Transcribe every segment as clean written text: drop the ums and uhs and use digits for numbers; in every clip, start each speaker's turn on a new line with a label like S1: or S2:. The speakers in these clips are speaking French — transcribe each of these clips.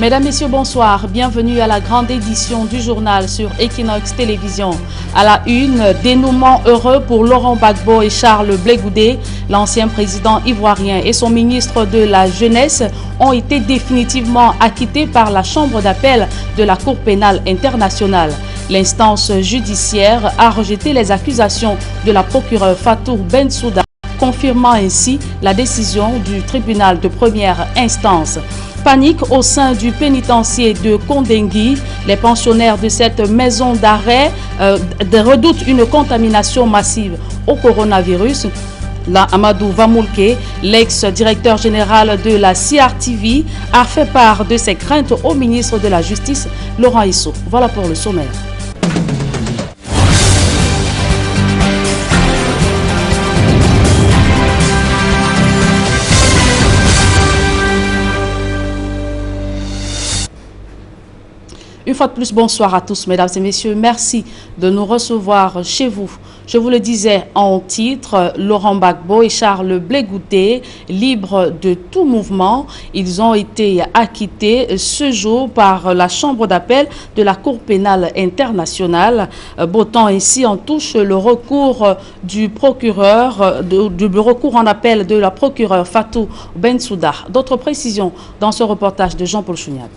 S1: Mesdames, Messieurs, bonsoir. Bienvenue à la grande édition du journal sur Equinox Télévision. À la une, dénouement heureux pour Laurent Gbagbo et Charles Blé Goudé. L'ancien président ivoirien et son ministre de la Jeunesse ont été définitivement acquittés par la Chambre d'appel de la Cour pénale internationale. L'instance judiciaire a rejeté les accusations de la procureure Fatou Bensouda, confirmant ainsi la décision du tribunal de première instance. Panique au sein du pénitencier de Kondengui. Les pensionnaires de cette maison d'arrêt redoutent une contamination massive au coronavirus. Amadou Vamoulke, l'ex-directeur général de la CRTV, a fait part de ses craintes au ministre de la Justice, Laurent Issou. Voilà pour le sommaire. Une fois de plus, bonsoir à tous, mesdames et messieurs. Merci de nous recevoir chez vous. Je vous le disais en titre, Laurent Gbagbo et Charles Blé Goudé, libres de tout mouvement. Ils ont été acquittés ce jour par la Chambre d'appel de la Cour pénale internationale, bottant ainsi en touche le recours du procureur, du recours en appel de la procureure Fatou Bensouda. D'autres précisions dans ce reportage de Jean-Paul Chouniat.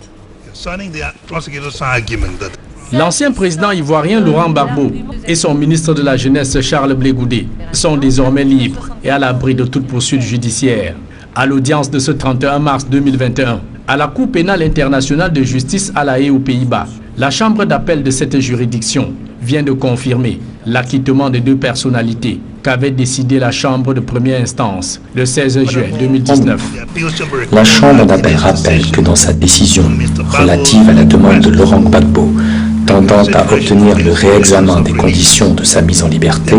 S2: L'ancien président ivoirien Laurent Gbagbo et son ministre de la Jeunesse Charles Blé Goudé sont désormais libres et à l'abri de toute poursuite judiciaire. À l'audience de ce 31 mars 2021, à la Cour pénale internationale de justice à La Haye aux Pays-Bas, la chambre d'appel de cette juridiction vient de confirmer l'acquittement des deux personnalités qu'avait décidé la chambre de première instance le 16 juin 2019.
S3: La chambre d'appel rappelle que dans sa décision relative à la demande de Laurent Gbagbo tendant à obtenir le réexamen des conditions de sa mise en liberté,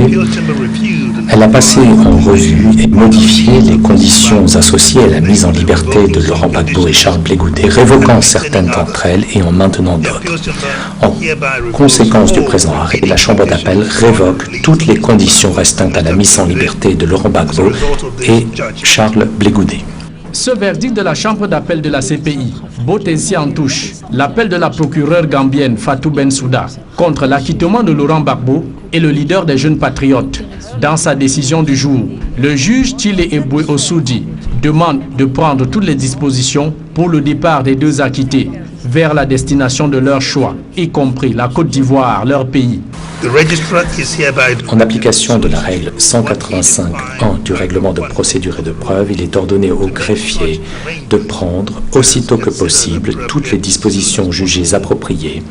S3: elle a passé en revue et modifié les conditions associées à la mise en liberté de Laurent Gbagbo et Charles Blé Goudé, révoquant certaines d'entre elles et en maintenant d'autres. En conséquence du présent arrêt, la Chambre d'appel révoque toutes les conditions restantes à la mise en liberté de Laurent Gbagbo et Charles Blé Goudé.
S2: Ce verdict de la chambre d'appel de la CPI botte ainsi en touche l'appel de la procureure gambienne Fatou Bensouda contre l'acquittement de Laurent Gbagbo et le leader des jeunes patriotes. Dans sa décision du jour, le juge Thilé Eboué Ossoudi demande de prendre toutes les dispositions pour le départ des deux acquittés vers la destination de leur choix, y compris la Côte d'Ivoire, leur pays.
S3: En application de la règle 185.1 du règlement de procédure et de preuve, il est ordonné au greffier de prendre, aussitôt que possible, toutes les dispositions jugées appropriées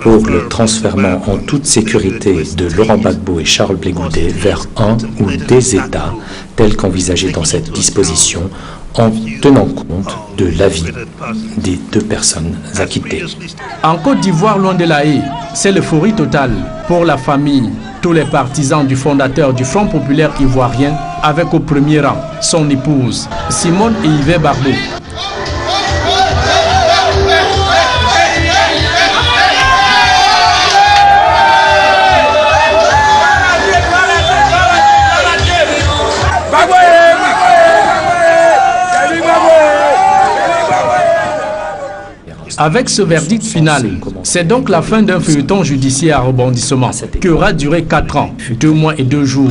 S3: pour le transfèrement en toute sécurité de Laurent Gbagbo et Charles Blé Goudé vers un ou des États tels qu'envisagés dans cette disposition, en tenant compte de l'avis des deux personnes acquittées.
S2: En Côte d'Ivoire, loin de La Haye, c'est l'euphorie totale pour la famille, tous les partisans du fondateur du Front populaire ivoirien, avec au premier rang son épouse, Simone et Yves Barbeau. Avec ce verdict final, c'est donc la fin d'un feuilleton judiciaire à rebondissement qui aura duré 4 ans, 2 mois et 2 jours,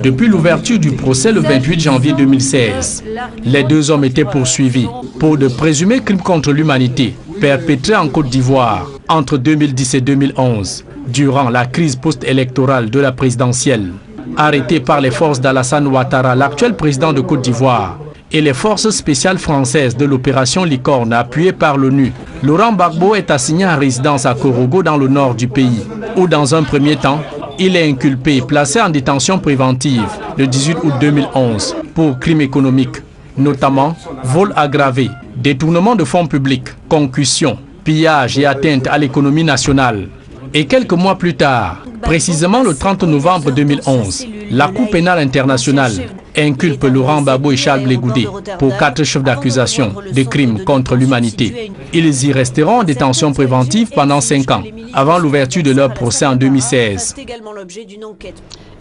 S2: depuis l'ouverture du procès le 28 janvier 2016. Les deux hommes étaient poursuivis pour de présumés crimes contre l'humanité perpétrés en Côte d'Ivoire entre 2010 et 2011, durant la crise post-électorale de la présidentielle. Arrêtés par les forces d'Alassane Ouattara, l'actuel président de Côte d'Ivoire, et les forces spéciales françaises de l'opération Licorne appuyée par l'ONU, Laurent Gbagbo est assigné en résidence à Korogo dans le nord du pays, où dans un premier temps, il est inculpé et placé en détention préventive le 18 août 2011 pour crimes économiques, notamment vol aggravé, détournement de fonds publics, concussion, pillage et atteinte à l'économie nationale. Et quelques mois plus tard, précisément le 30 novembre 2011, la Cour pénale internationale inculpe Laurent Gbagbo et Charles Blé Goudé pour 4 chefs d'accusation de crimes contre l'humanité. Ils y resteront en détention préventive pendant 5 ans, avant l'ouverture de leur procès en 2016.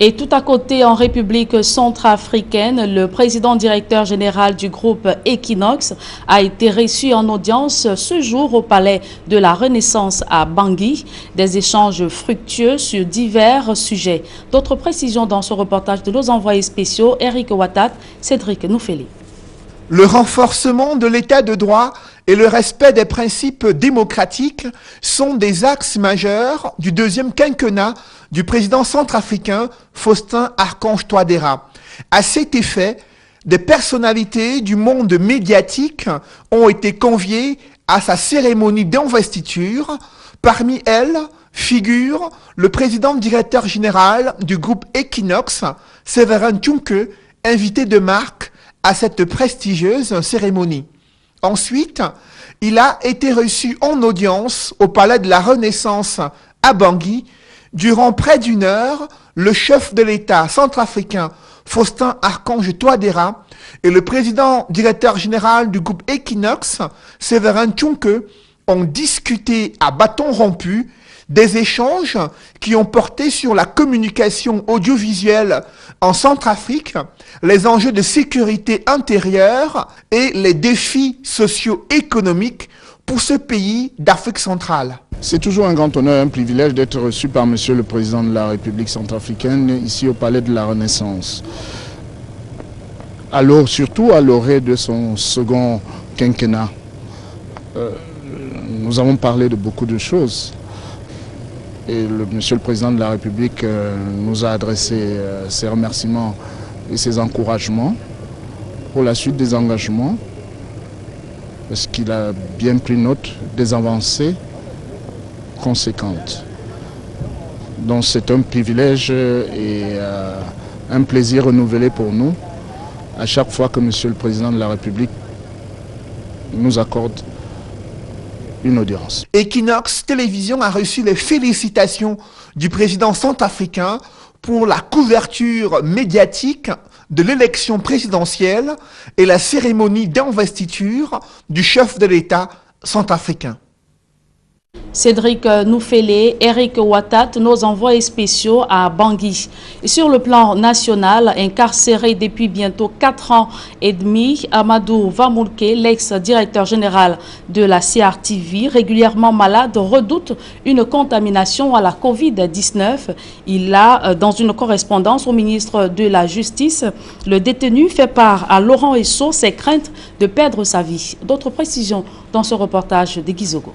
S1: Et tout à côté, en République centrafricaine, le président directeur général du groupe Equinox a été reçu en audience ce jour au palais de la Renaissance à Bangui. Des échanges fructueux sur divers sujets. D'autres précisions dans ce reportage de nos envoyés spéciaux, Eric Ouattat, Cédric Noufeli.
S4: Le renforcement de l'état de droit et le respect des principes démocratiques sont des axes majeurs du deuxième quinquennat du président centrafricain Faustin Archange Touadéra. À cet effet, des personnalités du monde médiatique ont été conviées à sa cérémonie d'investiture. Parmi elles figure le président directeur général du groupe Equinox, Séverin Tchunke, invité de marque à cette prestigieuse cérémonie. Ensuite, il a été reçu en audience au palais de la Renaissance à Bangui. Durant près d'une heure, le chef de l'État centrafricain Faustin Archange Touadéra et le président directeur général du groupe Equinox, Séverin Tchunke, ont discuté à bâton rompu des échanges qui ont porté sur la communication audiovisuelle en Centrafrique, les enjeux de sécurité intérieure et les défis socio-économiques pour ce pays d'Afrique centrale.
S5: C'est toujours un grand honneur, un privilège d'être reçu par Monsieur le Président de la République centrafricaine ici au Palais de la Renaissance. Alors, surtout à l'orée de son second quinquennat, nous avons parlé de beaucoup de choses. Et Monsieur le Président de la République nous a adressé ses remerciements et ses encouragements pour la suite des engagements, parce qu'il a bien pris note des avancées conséquentes. Donc c'est un privilège et un plaisir renouvelé pour nous à chaque fois que Monsieur le Président de la République nous accorde une audience.
S4: Equinox Télévision a reçu les félicitations du président centrafricain pour la couverture médiatique de l'élection présidentielle et la cérémonie d'investiture du chef de l'État centrafricain.
S1: Cédric Noufeli, Eric Ouattat, nos envoyés spéciaux à Bangui. Et sur le plan national, incarcéré depuis bientôt 4 ans et demi, Amadou Vamoulke, l'ex-directeur général de la CRTV, régulièrement malade, redoute une contamination à la Covid-19. Il a, dans une correspondance au ministre de la Justice, le détenu fait part à Laurent Esso ses craintes de perdre sa vie. D'autres précisions dans ce reportage de Gizogo.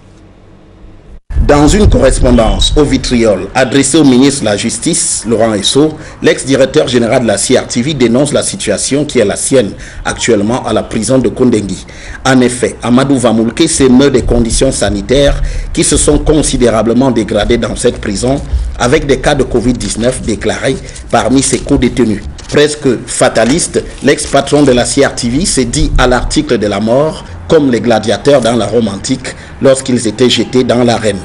S6: Dans une correspondance au vitriol adressée au ministre de la Justice, Laurent Esso, l'ex-directeur général de la CRTV dénonce la situation qui est la sienne actuellement à la prison de Kondengui. En effet, Amadou Vamoulke s'émeut des conditions sanitaires qui se sont considérablement dégradées dans cette prison, avec des cas de Covid-19 déclarés parmi ses co-détenus. Presque fataliste, l'ex-patron de la CRTV s'est dit à l'article de la mort, comme les gladiateurs dans la Rome antique lorsqu'ils étaient jetés dans l'arène.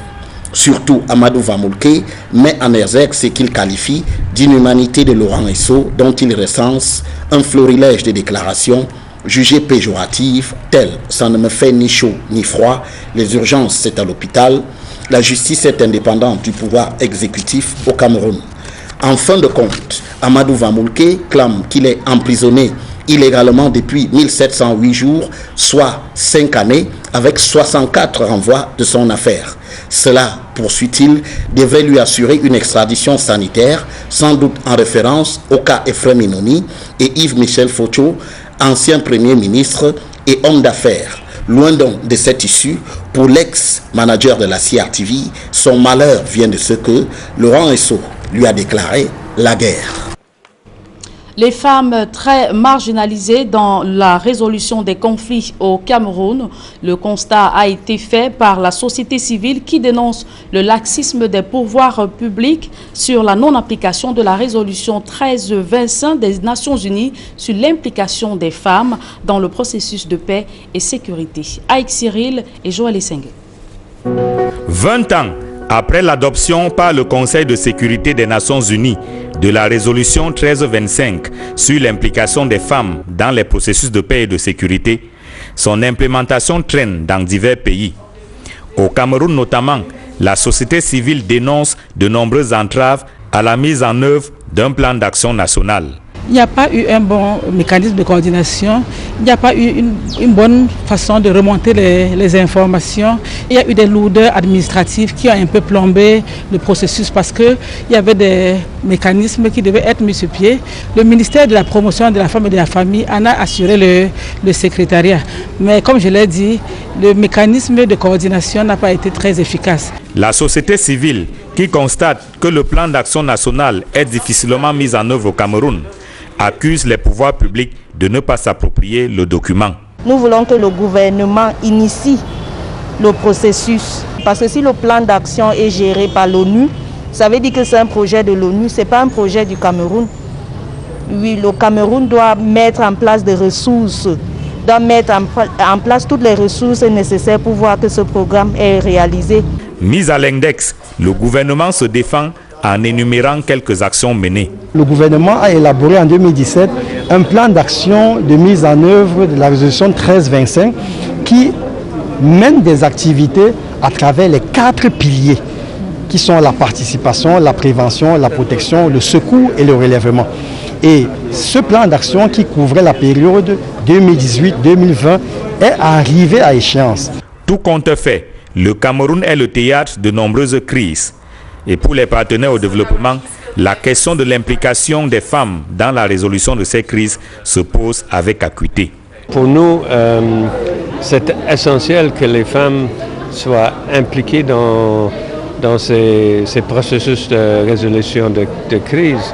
S6: Surtout, Amadou Vamoulke met en exergue ce qu'il qualifie d'inhumanité de Laurent Esso, dont il recense un florilège de déclarations jugées péjoratives, telles « ça ne me fait ni chaud ni froid »,« les urgences c'est à l'hôpital »,« la justice est indépendante du pouvoir exécutif au Cameroun ». En fin de compte, Amadou Vamoulke clame qu'il est emprisonné illégalement depuis 1708 jours, soit 5 années, avec 64 renvois de son affaire. Cela, poursuit-il, devrait lui assurer une extradition sanitaire, sans doute en référence au cas Ephraim Inoni et Yves-Michel Fotcho, ancien Premier ministre et homme d'affaires. Loin donc de cette issue, pour l'ex-manager de la CRTV, son malheur vient de ce que Laurent Esso lui a déclaré la guerre.
S1: Les femmes très marginalisées dans la résolution des conflits au Cameroun. Le constat a été fait par la société civile qui dénonce le laxisme des pouvoirs publics sur la non-application de la résolution 1325 des Nations Unies sur l'implication des femmes dans le processus de paix et sécurité. Aïk Cyril et Joël Essenge.
S7: 20 ans après l'adoption par le Conseil de sécurité des Nations Unies de la résolution 1325 sur l'implication des femmes dans les processus de paix et de sécurité, son implémentation traîne dans divers pays. Au Cameroun notamment, la société civile dénonce de nombreuses entraves à la mise en œuvre d'un plan d'action national.
S8: Il n'y a pas eu un bon mécanisme de coordination, il n'y a pas eu une bonne façon de remonter les informations. Il y a eu des lourdeurs administratives qui ont un peu plombé le processus parce qu'il y avait des mécanismes qui devaient être mis sur pied. Le ministère de la promotion de la femme et de la famille en a assuré le secrétariat. Mais comme je l'ai dit, le mécanisme de coordination n'a pas été très efficace.
S7: La société civile, qui constate que le plan d'action national est difficilement mis en œuvre au Cameroun, accuse les pouvoirs publics de ne pas s'approprier le document.
S9: Nous voulons que le gouvernement initie le processus. Parce que si le plan d'action est géré par l'ONU, ça veut dire que c'est un projet de l'ONU, ce n'est pas un projet du Cameroun. Oui, le Cameroun doit mettre en place des ressources, doit mettre en place toutes les ressources nécessaires pour voir que ce programme est réalisé.
S7: Mis à l'index, le gouvernement se défend en énumérant quelques actions menées.
S10: Le gouvernement a élaboré en 2017 un plan d'action de mise en œuvre de la résolution 1325 qui mène des activités à travers les 4 piliers qui sont la participation, la prévention, la protection, le secours et le relèvement. Et ce plan d'action qui couvrait la période 2018-2020 est arrivé à échéance.
S7: Tout compte fait, le Cameroun est le théâtre de nombreuses crises. Et pour les partenaires au développement, la question de l'implication des femmes dans la résolution de ces crises se pose avec acuité.
S11: Pour nous, c'est essentiel que les femmes soient impliquées dans ces processus de résolution de crise.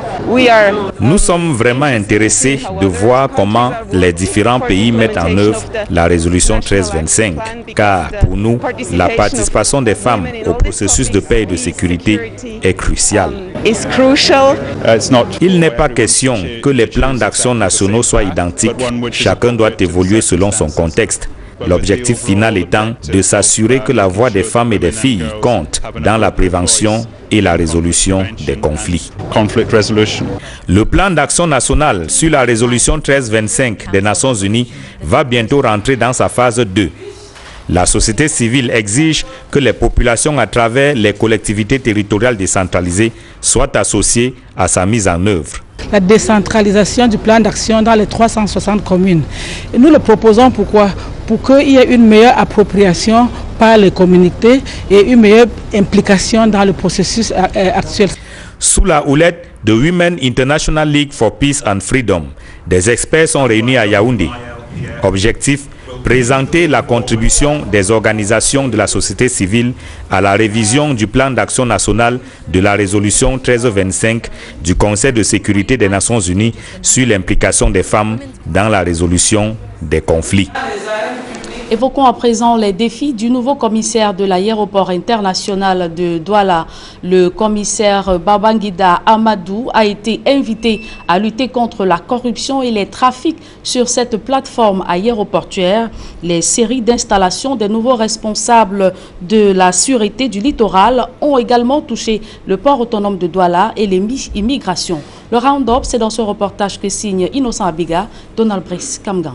S7: Nous sommes vraiment intéressés de voir comment les différents pays mettent en œuvre la résolution 1325, car pour nous, la participation des femmes au processus de paix et de sécurité est cruciale. Il n'est pas question que les plans d'action nationaux soient identiques. Chacun doit évoluer selon son contexte. L'objectif final étant de s'assurer que la voix des femmes et des filles compte dans la prévention et la résolution des conflits. Le plan d'action national sur la résolution 1325 des Nations Unies va bientôt rentrer dans sa phase 2. La société civile exige que les populations à travers les collectivités territoriales décentralisées soient associées à sa mise en œuvre.
S8: La décentralisation du plan d'action dans les 360 communes. Et nous le proposons pourquoi ? Pour qu'il y ait une meilleure appropriation par les communautés et une meilleure implication dans le processus actuel.
S7: Sous la houlette de Women International League for Peace and Freedom, des experts sont réunis à Yaoundé. Objectif: présenter la contribution des organisations de la société civile à la révision du plan d'action national de la résolution 1325 du Conseil de sécurité des Nations Unies sur l'implication des femmes dans la résolution des conflits.
S1: Évoquons à présent les défis du nouveau commissaire de l'aéroport international de Douala. Le commissaire Babangida Amadou a été invité à lutter contre la corruption et les trafics sur cette plateforme aéroportuaire. Les séries d'installations des nouveaux responsables de la sûreté du littoral ont également touché le port autonome de Douala et les immigrations. Le round-up, c'est dans ce reportage que signe Innocent Abiga, Donald Brice Kamgan.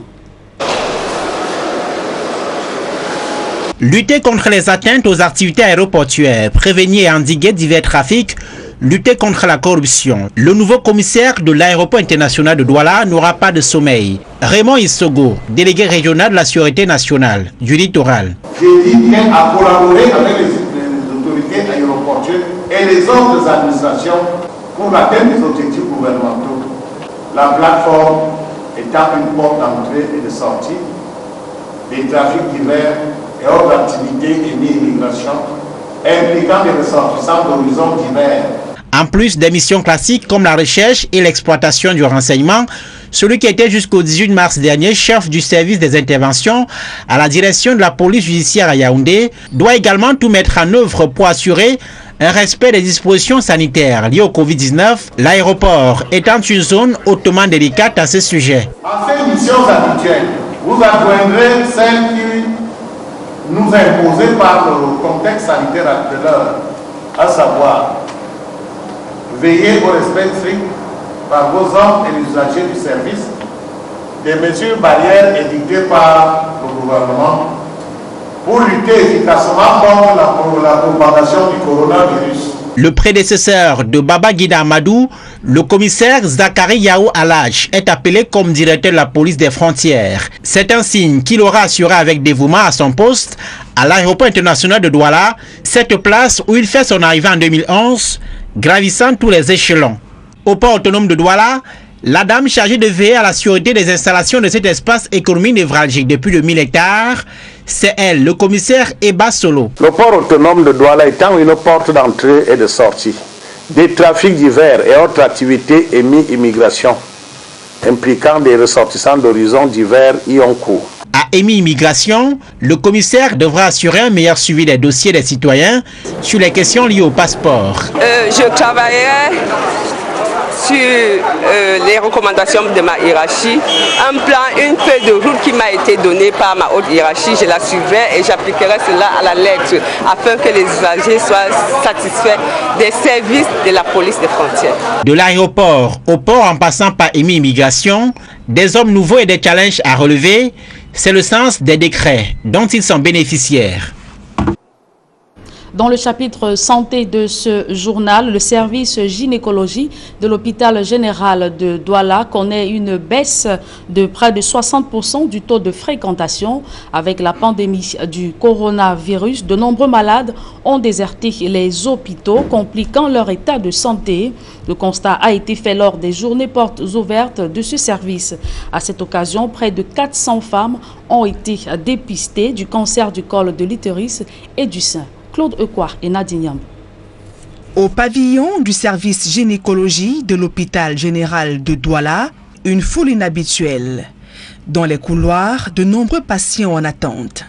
S12: Lutter contre les atteintes aux activités aéroportuaires, prévenir et endiguer divers trafics, lutter contre la corruption. Le nouveau commissaire de l'aéroport international de Douala n'aura pas de sommeil. Raymond Issogo, délégué régional de la sûreté nationale du littoral.
S13: Je dis bien à collaborer avec les autorités aéroportuaires et les autres administrations pour atteindre les objectifs gouvernementaux. La plateforme étant une porte d'entrée et de sortie des trafics divers et autres activités et immigration impliquant des ressortissants d'horizons divers.
S12: En plus des missions classiques comme la recherche et l'exploitation du renseignement, celui qui était jusqu'au 18 mars dernier chef du service des interventions à la direction de la police judiciaire à Yaoundé doit également tout mettre en œuvre pour assurer un respect des dispositions sanitaires liées au Covid-19, l'aéroport étant une zone hautement délicate à ce sujet.
S13: En ces missions habituelles, vous adjoindrez celles qui nous imposées par le contexte sanitaire actuel, à savoir veiller au respect strict par vos hommes et les usagers du service des mesures barrières édictées par le gouvernement pour lutter efficacement contre la propagation du coronavirus.
S12: Le prédécesseur de Baba Guida Amadou, le commissaire Zachary Yao Alaj, est appelé comme directeur de la police des frontières. C'est un signe qu'il aura assuré avec dévouement à son poste à l'aéroport international de Douala, cette place où il fait son arrivée en 2011, gravissant tous les échelons. Au port autonome de Douala, la dame chargée de veiller à la sûreté des installations de cet espace économique névralgique de plus de 1000 hectares, c'est elle, le commissaire Eba Solo.
S14: Le port autonome de Douala étant une porte d'entrée et de sortie des trafics divers et autres activités émi-immigration impliquant des ressortissants d'horizons divers y ont cours.
S12: À émi-immigration, le commissaire devra assurer un meilleur suivi des dossiers des citoyens sur les questions liées au passeport.
S15: Je travaillerai sur les recommandations de ma hiérarchie, un plan, une feuille de route qui m'a été donnée par ma haute hiérarchie, je la suivrai et j'appliquerai cela à la lettre afin que les usagers soient satisfaits des services de la police des frontières.
S12: De l'aéroport au port en passant par émi-immigration, des hommes nouveaux et des challenges à relever, c'est le sens des décrets dont ils sont bénéficiaires.
S1: Dans le chapitre santé de ce journal, le service gynécologie de l'hôpital général de Douala connaît une baisse de près de 60% du taux de fréquentation. Avec la pandémie du coronavirus, de nombreux malades ont déserté les hôpitaux, compliquant leur état de santé. Le constat a été fait lors des journées portes ouvertes de ce service. À cette occasion, près de 400 femmes ont été dépistées du cancer du col de l'utérus et du sein. Claude Ekwar et Nadine Yamb.
S16: Au pavillon du service gynécologie de l'hôpital général de Douala, une foule inhabituelle. Dans les couloirs, de nombreux patients en attente.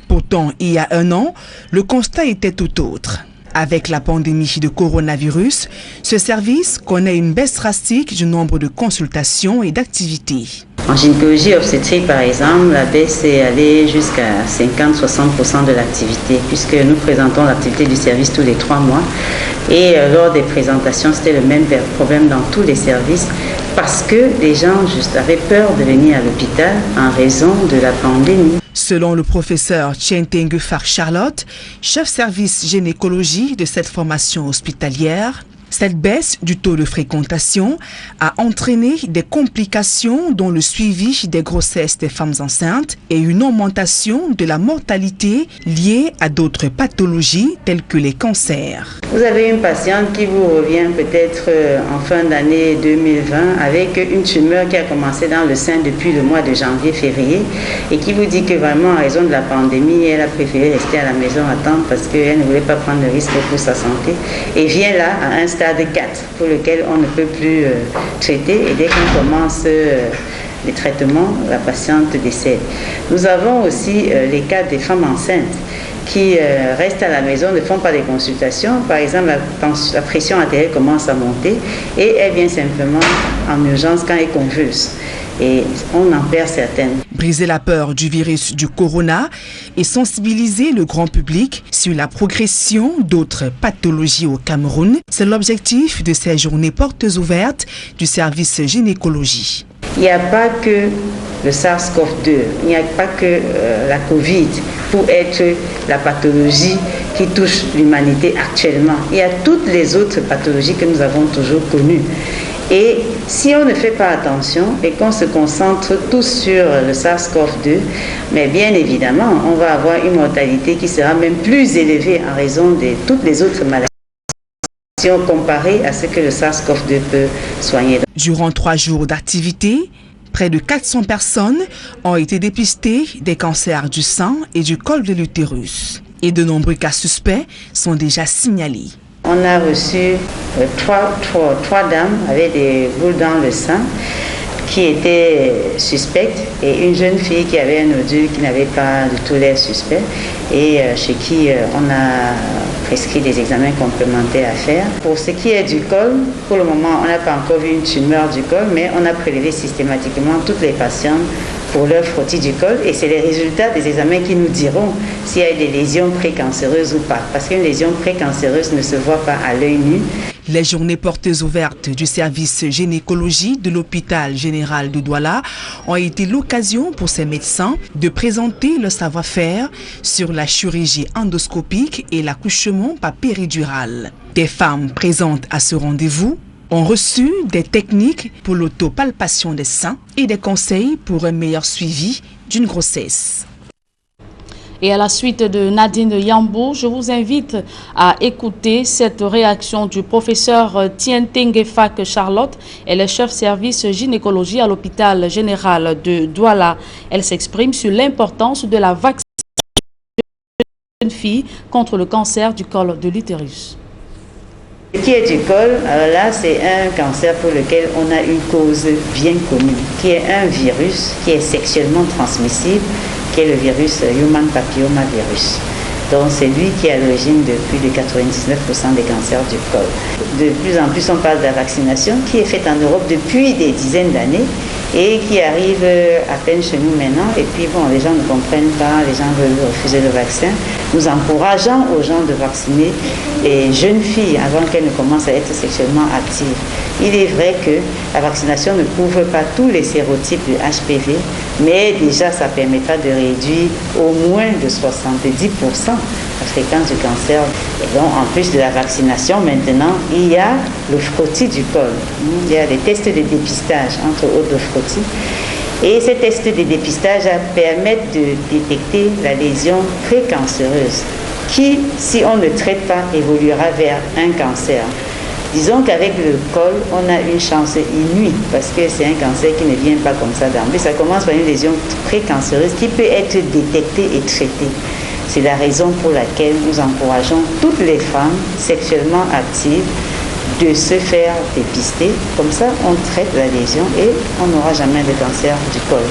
S16: Pourtant, il y a un an, le constat était tout autre. Avec la pandémie de coronavirus, ce service connaît une baisse drastique du nombre de consultations et d'activités.
S17: En gynécologie obstétrique, par exemple, la baisse est allée jusqu'à 50-60% de l'activité, puisque nous présentons l'activité du service tous les 3 mois. Et lors des présentations, c'était le même problème dans tous les services, parce que les gens juste avaient peur de venir à l'hôpital en raison de la pandémie.
S16: Selon le professeur Chientengue Far Charlotte, chef service gynécologie de cette formation hospitalière, cette baisse du taux de fréquentation a entraîné des complications dans le suivi des grossesses des femmes enceintes et une augmentation de la mortalité liée à d'autres pathologies telles que les cancers.
S17: Vous avez une patiente qui vous revient peut-être en fin d'année 2020 avec une tumeur qui a commencé dans le sein depuis le mois de janvier-février et qui vous dit que vraiment en raison de la pandémie, elle a préféré rester à la maison attendre parce qu'elle ne voulait pas prendre de risque pour sa santé et vient là à un stade 4 pour lequel on ne peut plus traiter et dès qu'on commence les traitements, la patiente décède. Nous avons aussi les cas des femmes enceintes qui restent à la maison, ne font pas des consultations. Par exemple, la pression artérielle commence à monter et elle vient simplement en urgence quand elle convulse. Et on en perd certaines.
S16: Briser la peur du virus du corona et sensibiliser le grand public sur la progression d'autres pathologies au Cameroun, c'est l'objectif de ces journées portes ouvertes du service gynécologie.
S17: Il n'y a pas que le SARS-CoV-2, il n'y a pas que la COVID pour être la pathologie qui touche l'humanité actuellement. Il y a toutes les autres pathologies que nous avons toujours connues. Et si on ne fait pas attention et qu'on se concentre tous sur le SARS-CoV-2, mais bien évidemment, on va avoir une mortalité qui sera même plus élevée en raison de toutes les autres maladies comparées à ce que le SARS-CoV-2 peut soigner.
S16: Durant 3 jours d'activité, près de 400 personnes ont été dépistées des cancers du sein et du col de l'utérus. Et de nombreux cas suspects sont déjà signalés.
S17: On a reçu trois dames avec des boules dans le sein qui étaient suspectes et une jeune fille qui avait un nodule qui n'avait pas du tout l'air suspect et chez qui on a prescrit des examens complémentaires à faire. Pour ce qui est du col, pour le moment, on n'a pas encore vu une tumeur du col, mais on a prélevé systématiquement toutes les patientes pour leur frottis du col et c'est les résultats des examens qui nous diront s'il y a des lésions précancéreuses ou pas. Parce qu'une lésion précancéreuse ne se voit pas à l'œil nu.
S16: Les journées portes ouvertes du service gynécologie de l'hôpital général de Douala ont été l'occasion pour ces médecins de présenter leur savoir-faire sur la chirurgie endoscopique et l'accouchement par péridurale. Des femmes présentes à ce rendez-vous ont reçu des techniques pour l'autopalpation des seins et des conseils pour un meilleur suivi d'une grossesse.
S1: Et à la suite de Nadine Yambou, je vous invite à écouter cette réaction du professeur Tientengefak Charlotte. Elle est chef service gynécologie à l'hôpital général de Douala. Elle s'exprime sur l'importance de la vaccination des jeunes filles contre le cancer du col de l'utérus.
S17: Ce qui est du col, alors là, c'est un cancer pour lequel on a une cause bien connue, qui est un virus qui est sexuellement transmissible, qui est le virus Human Papillomavirus. Donc c'est lui qui est à l'origine de plus de 99% des cancers du col. De plus en plus on parle de la vaccination qui est faite en Europe depuis des dizaines d'années et qui arrive à peine chez nous maintenant. Et puis bon, les gens ne comprennent pas, les gens veulent refuser le vaccin. Nous encourageons aux gens de vacciner les jeunes filles avant qu'elles ne commencent à être sexuellement actives. Il est vrai que la vaccination ne couvre pas tous les sérotypes de HPV, mais déjà ça permettra de réduire au moins de 70% la fréquence du cancer. Et donc en plus de la vaccination, maintenant, il y a le frottis du col. Il y a des tests de dépistage, entre autres le frottis. Et ces tests de dépistage permettent de détecter la lésion précancéreuse qui, si on ne traite pas, évoluera vers un cancer. Disons qu'avec le col, on a une chance inouïe parce que c'est un cancer qui ne vient pas comme ça d'emblée. Ça commence par une lésion précancéreuse qui peut être détectée et traitée. C'est la raison pour laquelle nous encourageons toutes les femmes sexuellement actives de se faire dépister. Comme ça, on traite la lésion et on n'aura jamais de cancer du col.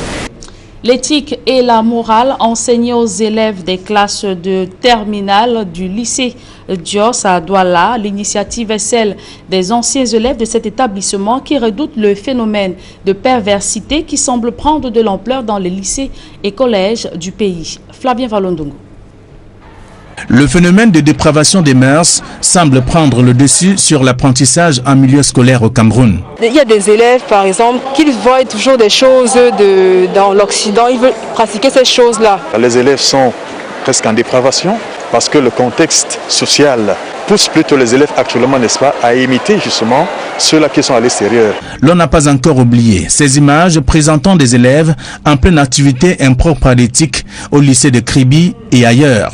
S1: L'éthique et la morale enseignée aux élèves des classes de terminale du lycée Dios à Douala. L'initiative est celle des anciens élèves de cet établissement qui redoutent le phénomène de perversité qui semble prendre de l'ampleur dans les lycées et collèges du pays. Flavien Valondongo.
S2: Le phénomène de dépravation des mœurs semble prendre le dessus sur l'apprentissage en milieu scolaire au Cameroun.
S18: Il y a des élèves, par exemple, qui voient toujours des choses dans l'Occident, ils veulent pratiquer ces choses-là.
S19: Les élèves sont presque en dépravation parce que le contexte social pousse plutôt les élèves actuellement, n'est-ce pas, à imiter justement ceux-là qui sont à l'extérieur.
S2: L'on n'a pas encore oublié ces images présentant des élèves en pleine activité impropre à l'éthique au lycée de Kribi et ailleurs.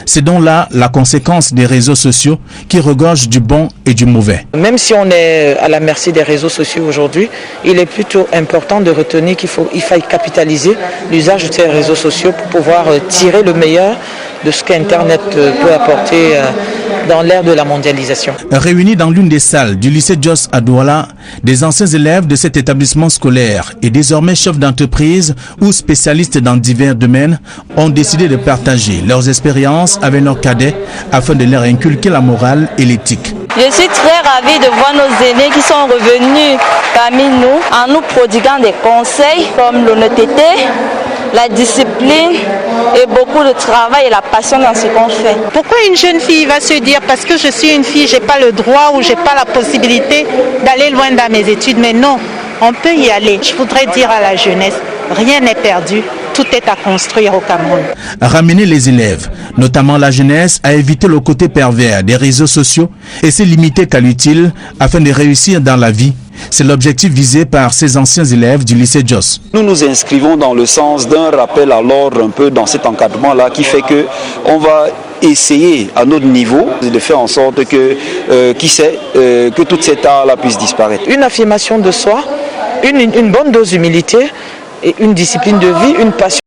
S2: C'est donc là la conséquence des réseaux sociaux qui regorgent du bon et du mauvais.
S20: Même si on est à la merci des réseaux sociaux aujourd'hui, il est plutôt important de retenir qu'il faille capitaliser l'usage de ces réseaux sociaux pour pouvoir tirer le meilleur de ce qu'Internet peut apporter dans l'ère de la mondialisation.
S2: Réunis dans l'une des salles du lycée Dios à Douala, des anciens élèves de cet établissement scolaire et désormais chefs d'entreprise ou spécialistes dans divers domaines ont décidé de partager leurs expériences avec leurs cadets afin de leur inculquer la morale et l'éthique.
S9: Je suis très ravie de voir nos aînés qui sont revenus parmi nous en nous prodiguant des conseils comme l'honnêteté, la discipline et beaucoup de travail et la passion dans ce qu'on fait.
S21: Pourquoi une jeune fille va se dire parce que je suis une fille, j'ai pas le droit ou j'ai pas la possibilité d'aller loin dans mes études? Mais non, on peut y aller. Je voudrais dire à la jeunesse, rien n'est perdu. Tout est à construire au Cameroun.
S2: Ramener les élèves, notamment la jeunesse, à éviter le côté pervers des réseaux sociaux et se limiter qu'à l'utile afin de réussir dans la vie. C'est l'objectif visé par ces anciens élèves du lycée Dios.
S22: Nous nous inscrivons dans le sens d'un rappel à l'ordre un peu dans cet encadrement-là qui fait que on va essayer à notre niveau de faire en sorte que, qui sait, que tout cet art-là puisse disparaître.
S20: Une affirmation de soi, une bonne dose d'humilité et une discipline de vie, une passion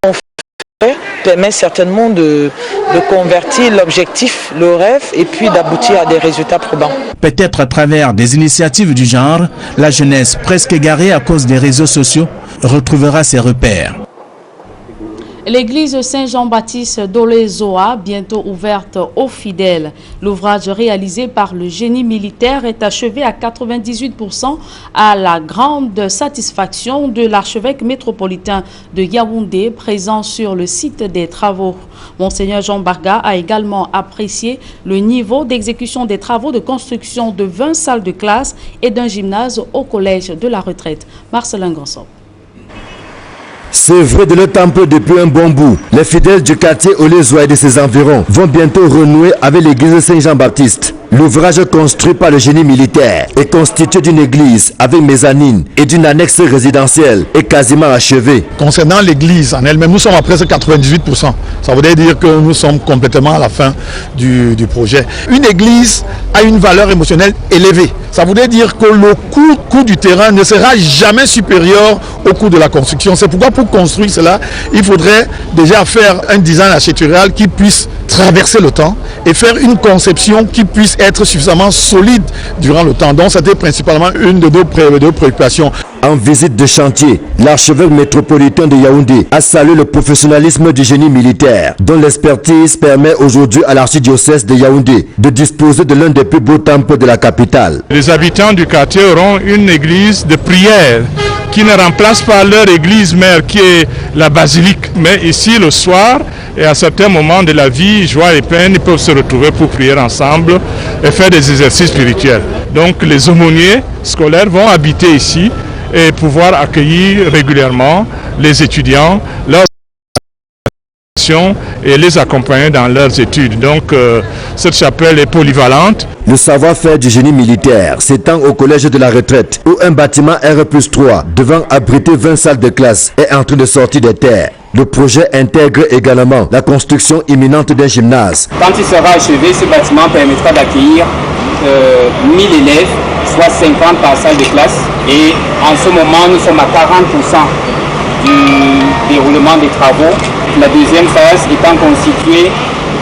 S20: qu'on fait permet certainement de convertir l'objectif, le rêve et puis d'aboutir à des résultats probants.
S2: Peut-être à travers des initiatives du genre, la jeunesse presque égarée à cause des réseaux sociaux retrouvera ses repères.
S1: L'église Saint-Jean-Baptiste d'Olezoa, bientôt ouverte aux fidèles. L'ouvrage réalisé par le génie militaire est achevé à 98% à la grande satisfaction de l'archevêque métropolitain de Yaoundé, présent sur le site des travaux. Monseigneur Jean Barga a également apprécié le niveau d'exécution des travaux de construction de 20 salles de classe et d'un gymnase au collège de la Retraite. Marcelin Gansop.
S3: C'est vrai de leur temple depuis un bon bout. Les fidèles du quartier Olezoa et de ses environs vont bientôt renouer avec l'église Saint-Jean-Baptiste. L'ouvrage construit par le génie militaire est constitué d'une église avec mezzanine et d'une annexe résidentielle est quasiment achevé.
S5: Concernant l'église en elle-même, nous sommes à presque 98%. Ça voudrait dire que nous sommes complètement à la fin du projet. Une église a une valeur émotionnelle élevée. Ça voudrait dire que le coût du terrain ne sera jamais supérieur au coût de la construction. C'est pourquoi pour construire cela, il faudrait déjà faire un design architectural qui puisse traverser le temps et faire une conception qui puisse être suffisamment solide durant le temps. Donc c'était principalement une de nos préoccupations.
S3: En visite de chantier, l'archevêque métropolitain de Yaoundé a salué le professionnalisme du génie militaire, dont l'expertise permet aujourd'hui à l'archidiocèse de Yaoundé de disposer de l'un des plus beaux temples de la capitale.
S23: Les habitants du quartier auront une église de prière qui ne remplace pas leur église mère qui est la basilique. Mais ici le soir et à certains moments de la vie, joie et peine, ils peuvent se retrouver pour prier ensemble et faire des exercices spirituels. Donc les aumôniers scolaires vont habiter ici et pouvoir accueillir régulièrement les étudiants, leurs et les accompagner dans leurs études. Donc cette chapelle est polyvalente.
S3: Le savoir-faire du génie militaire s'étend au collège de la Retraite où un bâtiment R+3 devant abriter 20 salles de classe est en train de sortir des terres. Le projet intègre également la construction imminente d'un gymnase.
S24: Quand il sera achevé, ce bâtiment permettra d'accueillir 1000 élèves, soit 50 par salle de classe. Et en ce moment, nous sommes à 40% du déroulement des travaux. La deuxième phase étant constituée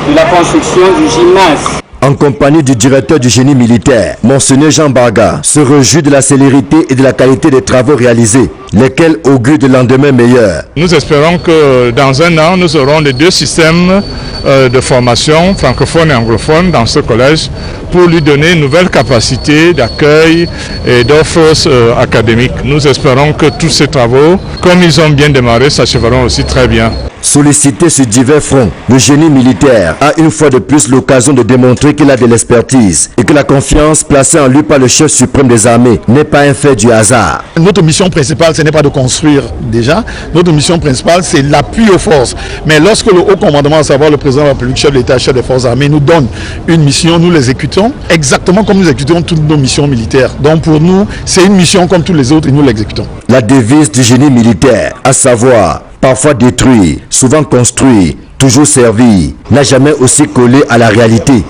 S24: de la construction du gymnase.
S3: En compagnie du directeur du génie militaire, Monseigneur Jean Barga se réjouit de la célérité et de la qualité des travaux réalisés, lesquels augurent de lendemain meilleur.
S23: Nous espérons que dans un an, nous aurons les deux systèmes de formation francophone et anglophone dans ce collège pour lui donner une nouvelle capacité d'accueil et d'offres académiques. Nous espérons que tous ces travaux, comme ils ont bien démarré, s'achèveront aussi très bien.
S3: Sollicité sur divers fronts, le génie militaire a une fois de plus l'occasion de démontrer qu'il a de l'expertise et que la confiance placée en lui par le chef suprême des armées n'est pas un fait du hasard.
S5: Notre mission principale, ce n'est pas de construire déjà. Notre mission principale, c'est l'appui aux forces. Mais lorsque le haut commandement, à savoir le président de la République, chef de l'État, chef des forces armées, nous donne une mission, nous l'exécutons exactement comme nous exécutons toutes nos missions militaires. Donc pour nous, c'est une mission comme tous les autres et nous l'exécutons.
S3: La devise du génie militaire, à savoir parfois détruit, souvent construit, toujours servi, n'a jamais aussi collé à la réalité.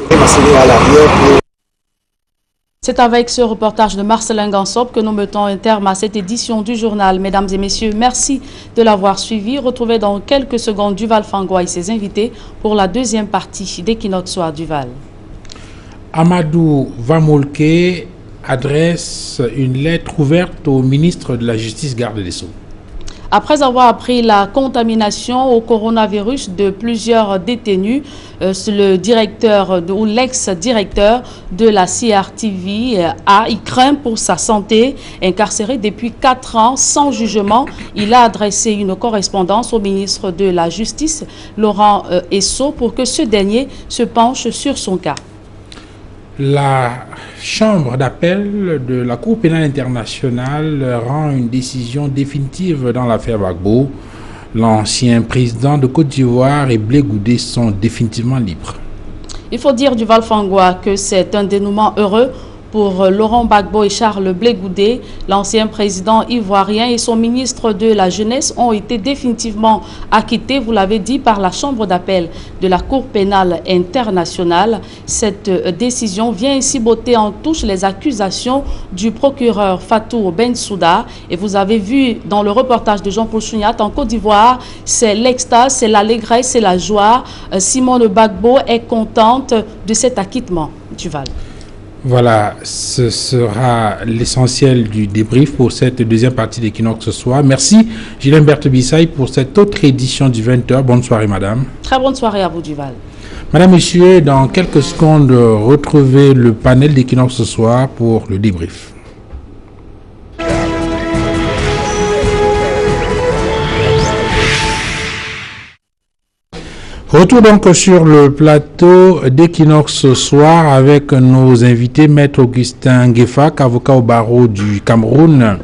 S1: C'est avec ce reportage de Marcelin Gansop que nous mettons un terme à cette édition du journal. Mesdames et messieurs, merci de l'avoir suivi. Retrouvez dans quelques secondes Duval Fangwa et ses invités pour la deuxième partie d'Equinox Soir Duval.
S25: Amadou Vamolke adresse une lettre ouverte au ministre de la Justice, garde des Sceaux.
S1: Après avoir appris la contamination au coronavirus de plusieurs détenus, le directeur ou l'ex-directeur de la CRTV il craint pour sa santé. Incarcéré depuis 4 ans sans jugement, il a adressé une correspondance au ministre de la Justice, Laurent Esso, pour que ce dernier se penche sur son cas.
S25: La chambre d'appel de la Cour pénale internationale rend une décision définitive dans l'affaire Gbagbo. L'ancien président de Côte d'Ivoire et Blé Goudé sont définitivement libres.
S1: Il faut dire, Duval Fangwa, que c'est un dénouement heureux pour Laurent Gbagbo et Charles Blé Goudé. L'ancien président ivoirien et son ministre de la Jeunesse ont été définitivement acquittés, vous l'avez dit, par la chambre d'appel de la Cour pénale internationale. Cette décision vient ainsi botter en touche les accusations du procureur Fatou Bensouda. Et vous avez vu dans le reportage de Jean-Paul Chouniat en Côte d'Ivoire, c'est l'extase, c'est l'allégresse, c'est la joie. Simone Gbagbo est contente de cet acquittement. Duval.
S25: Voilà, ce sera l'essentiel du débrief pour cette deuxième partie d'Equinox ce soir. Merci Gilles Berthe-Bissaï pour cette autre édition du 20h. Bonne soirée madame.
S1: Très bonne soirée à vous Duval.
S25: Madame, Messieurs, dans quelques secondes, retrouvez le panel d'Equinox ce soir pour le débrief. Retour donc sur le plateau d'Equinox ce soir avec nos invités, Maître Augustin Ngefak, avocat au barreau du Cameroun,